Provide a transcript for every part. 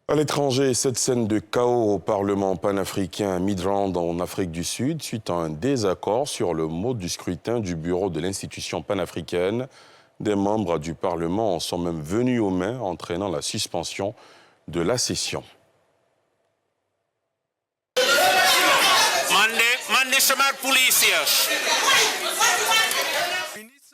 À l'étranger, cette scène de chaos au Parlement panafricain à Midrand en Afrique du Sud suite à un désaccord sur le mode du scrutin du bureau de l'institution panafricaine. Des membres du Parlement en sont même venus aux mains, entraînant la suspension de la session.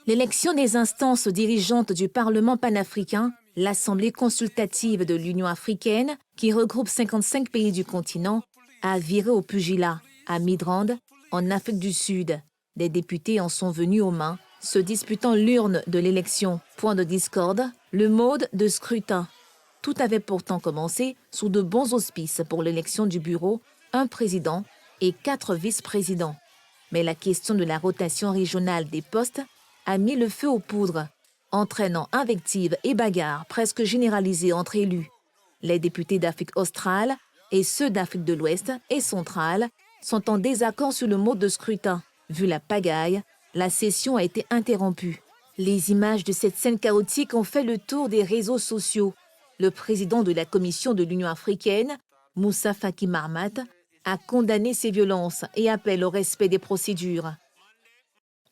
L'élection des instances dirigeantes du Parlement panafricain, l'Assemblée consultative de l'Union africaine, qui regroupe 55 pays du continent, a viré au pugilat, à Midrand, en Afrique du Sud. Des députés en sont venus aux mains, se disputant l'urne de l'élection. Point de discorde, le mode de scrutin. Tout avait pourtant commencé sous de bons auspices pour l'élection du bureau, un président et 4 vice-présidents. Mais la question de la rotation régionale des postes a mis le feu aux poudres, entraînant invectives et bagarres presque généralisées entre élus. Les députés d'Afrique australe et ceux d'Afrique de l'Ouest et centrale sont en désaccord sur le mode de scrutin. Vu la pagaille, la session a été interrompue. Les images de cette scène chaotique ont fait le tour des réseaux sociaux. Le président de la Commission de l'Union africaine, Moussa Faki Mahamat, a condamné ces violences et appelle au respect des procédures.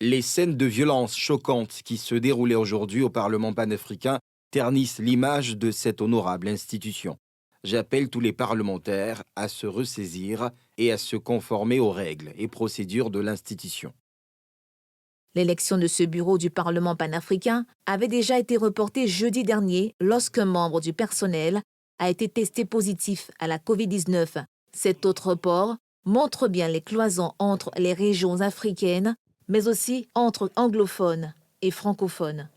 Les scènes de violence choquantes qui se déroulaient aujourd'hui au Parlement panafricain ternissent l'image de cette honorable institution. J'appelle tous les parlementaires à se ressaisir et à se conformer aux règles et procédures de l'institution. L'élection de ce bureau du Parlement panafricain avait déjà été reportée jeudi dernier lorsqu'un membre du personnel a été testé positif à la Covid-19. Cet autre report montre bien les cloisons entre les régions africaines, mais aussi entre anglophones et francophones.